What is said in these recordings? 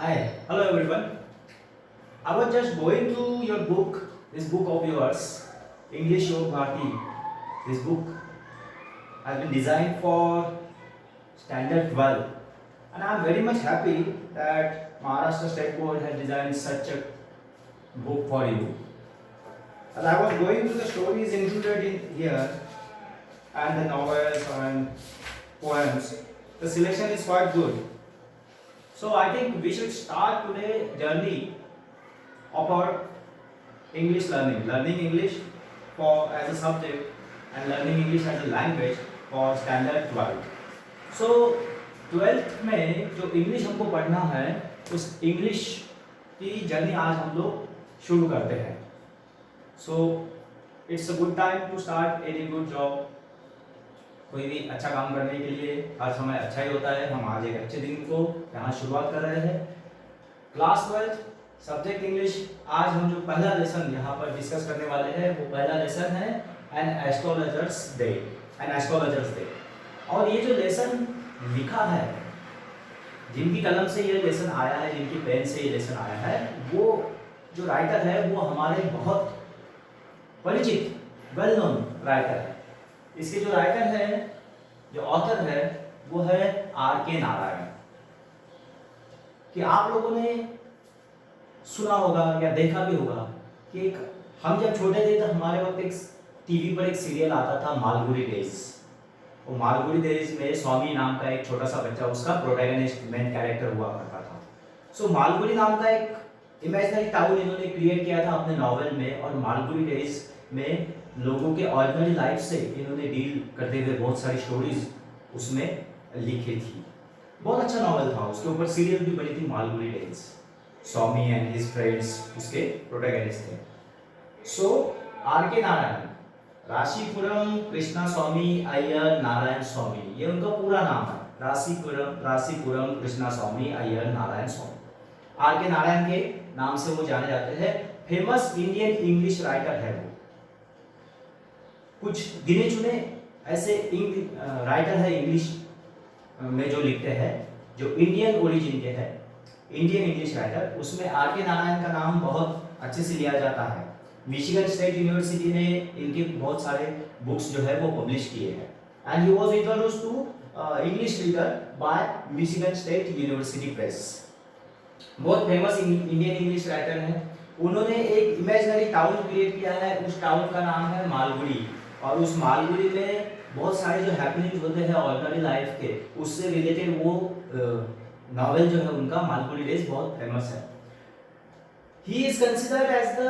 Hi, hello everyone. I was just going through your book, this book of yours, English Yog Bharati. This book has been designed for Standard 12, and I am very much happy that Maharashtra State Board has designed such a book for you. As I was going through the stories included in here and the novels and poems, the selection is quite good. So I think we should start today journey of our English learning English for as a subject and learning English as a language for standard 12. So 12th में जो English हमको पढ़ना है उस English की journey आज हम लोग शुरू करते हैं. So it's a good time to start any good job. कोई भी अच्छा काम करने के लिए हर समय अच्छा ही होता है. हम आज एक अच्छे दिन को यहाँ शुरुआत कर रहे हैं. Class 12 subject English. आज हम जो पहला लेसन यहाँ पर डिस्कस करने वाले हैं वो पहला लेसन है एन एस्ट्रोलॉजर्स डे. और ये जो लेसन लिखा है, जिनकी कलम से ये लेसन आया है, जिनकी पेन से ये लेसन आया है, वो जो राइटर है वो हमारे बहुत परिचित वेल नोन राइटर है. इसके जो राइटर है, जो ऑथर है, वो है R.K. नारायण. कि आप लोगों ने सुना होगा या देखा भी होगा कि हम जब छोटे थे तो हमारे वक्त एक टीवी पर एक सीरियल आता था मालगुडी डेज. वो मालगुडी डेज में स्वामी नाम का एक छोटा सा बच्चा उसका प्रोटैगनिस्ट मेन कैरेक्टर हुआ करता था. सो मालगुडी नाम का एक इमेजिनरी टाउन इन्होंने क्रिएट किया था अपने नॉवेल में. और मालगुडी डेज में लोगों के ऑर्डिनरी लाइफ से इन्होंने डील करते हुए बहुत सारी स्टोरीज उसमें लिखी थी. बहुत अच्छा नॉवेल था. उसके ऊपर सीरियल भी बनी थी Malgudi days. Swami and his friends उसके प्रोटैगनिस्ट थे. सो R.K. नारायण, राशिपुरम कृष्णा स्वामी अय्यर नारायण स्वामी, ये उनका पूरा नाम है. राशिपुरम कृष्णा स्वामी अय्यर नारायण स्वामी. R.K. नारायण के नाम से वो जाने जाते हैं. फेमस इंडियन इंग्लिश राइटर है वो. कुछ गिने चुने ऐसे राइटर है इंग्लिश में जो लिखते हैं, जो इंडियन ओरिजिन के हैं, इंडियन इंग्लिश राइटर. उसमें R.K. नारायण का नाम बहुत अच्छे से लिया जाता है. मिशिगन स्टेट यूनिवर्सिटी ने इनके बहुत सारे बुक्स जो है वो पब्लिश किए हैं. And he was introduced to English reader by Michigan State University Press. बहुत फेमस इंडियन इंग्लिश राइटर हैं. उन्होंने एक इमेजिनरी टाउन क्रिएट किया है. उस टाउन का नाम है मालगुडी. और उस मालगुडी में बहुत सारे जो हैपनिंग्स होते हैं ऑर्डिनरी लाइफ के, उससे रिलेटेड वो नॉवेल जो है उनका मालगुडी डेज बहुत फेमस है. He is considered as the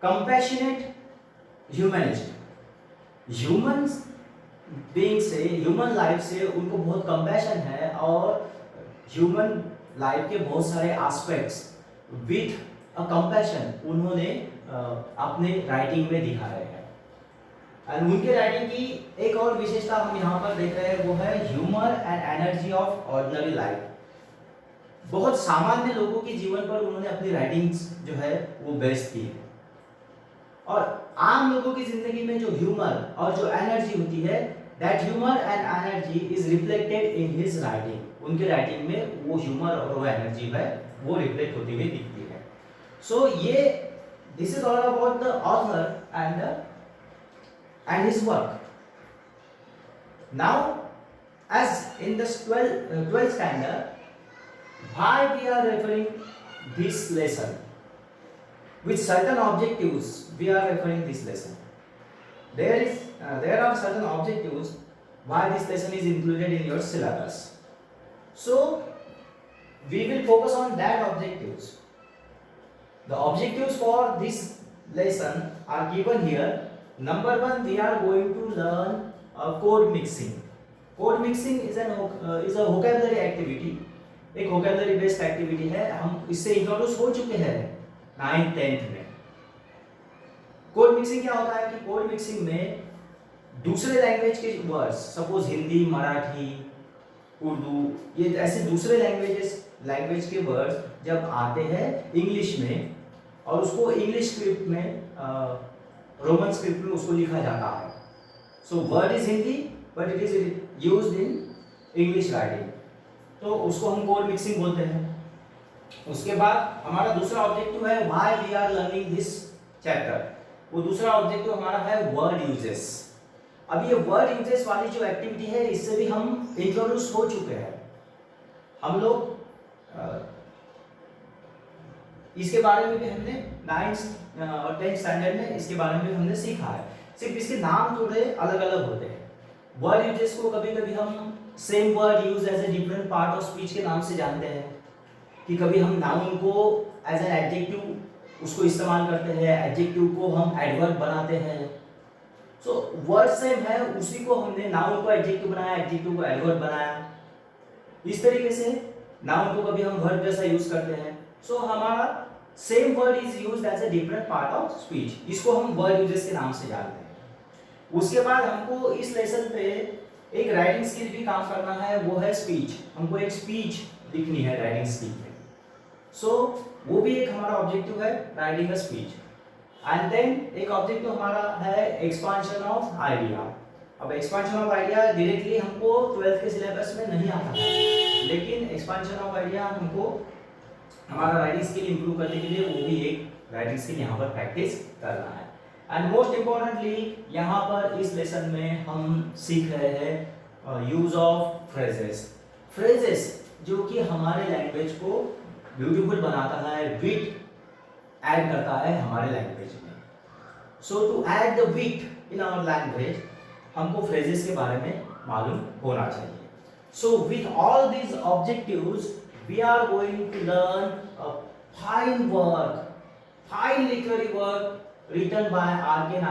compassionate humanist. Human being से, ह्यूमन लाइफ से उनको बहुत कंपैशन है और ह्यूमन लाइफ के बहुत सारे एस्पेक्ट्स विथ अ कंपैशन उन्होंने अपने राइटिंग में दिखाए हैं. एंड उनके राइटिंग की एक और विशेषता हम यहाँ पर देख रहे हैं, वो है humour and energy of ordinary life. बहुत सामान्य लोगों के जीवन पर उन्होंने अपनी राइटिंग्स जो है वो बेस्ड की है. और आम लोगों की जिंदगी में जो ह्यूमर और जो एनर्जी होती है, that humour and energy is reflected in his writing. उनके राइटिंग में वो ह्यूमर और वो एनर्जी है वो रिफ्लेक्ट होती हुई दिखती है. सो ये this is all about the author and his work. Now, as in this 12th standard, why we are referring this lesson with certain objectives? We are referring this lesson. There are certain objectives why this lesson is included in your syllabus. So we will focus on that objectives. The objectives for this lesson are given here. Number 1, we are going to learn code mixing. Code mixing is a vocabulary activity. एक vocabulary based activity है. हम इससे introduce हो चुके हैं 9th 10th में. Code mixing क्या होता है कि कोड मिक्सिंग में दूसरे लैंग्वेज के वर्ड्स, सपोज हिंदी, मराठी, उर्दू, ये ऐसे दूसरे लैंग्वेज के वर्ड्स जब आते हैं इंग्लिश में और उसको इंग्लिश स्क्रिप्ट में रोमन स्क्रिप्ट में उसको लिखा जाता है. So word is Hindi but it is used in English writing. तो उसको हम कोड मिक्सिंग बोलते हैं। उसके बाद हमारा दूसरा ऑब्जेक्टिव है why we are learning this chapter. वो दूसरा ऑब्जेक्टिव हमारा है वर्ड यूजेस। अब ये वर्ड यूजेस वाली जो एक्टिविटी है इससे भी हम इंट्रोड्यूस हो चुके हैं। हम लोग इसके बारे में भी हमने 9th और 10th स्टैंडर्ड में इसके बारे में भी हमने सीखा है। सिर्फ इसके नाम थोड़े अलग अलग होते हैं। वर्ड यूजेस को कभी कभी हम same word use as a different part of speech के नाम से जानते हैं, कि कभी हम नाउन को एज एन एडजेक्टिव उसको इस्तेमाल करते हैं, एडजेक्टिव को हम एडवर्ब बनाते हैं। सो वर्ड सेम है, उसी को हमने नाउन को एडजेक्टिव बनाया, एडजेक्टिव को एडवर्ब बनाया। इस तरीके से नाउन को कभी हम वर्ब जैसा यूज करते हैं। सो हमारा same word is used as a different part of speech. इसको हम वर्ड यूजेस के नाम से जानते हैं। उसके बाद हमको इस लेसन पे एक राइटिंग स्किल भी काम करना है, वो है स्पीच। हमको एक स्पीच लिखनी है राइटिंग स्किल में। सो वो भी एक हमारा ऑब्जेक्टिव है, writing a speech. And then एक ऑब्जेक्टिव हमारा है एक्सपांशन ऑफ आइडिया। अब एक्सपांशन ऑफ आइडिया डायरेक्टली हमको 12th के सिलेबस में नहीं आता है, लेकिन एक्सपांशन ऑफ आइडिया हमको हमारा राइटिंग स्किल इंप्रूव करने के लिए वो भी एक राइटिंग स्किल यहाँ पर प्रैक्टिस करना है। एंड मोस्ट इम्पोर्टेंटली यहाँ पर इस लेसन में हम सीख रहे हैं यूज ऑफ फ्रेजेस। फ्रेजेस जो कि हमारे लैंग्वेज को ब्यूटीफुल बनाता है, विट ऐड करता है हमारे लैंग्वेज में। So to add the wit in our language हमको फ्रेजेस के बारे में मालूम होना चाहिए। So with all these objectives we are going to learn a fine work, fine literary work written by R.K.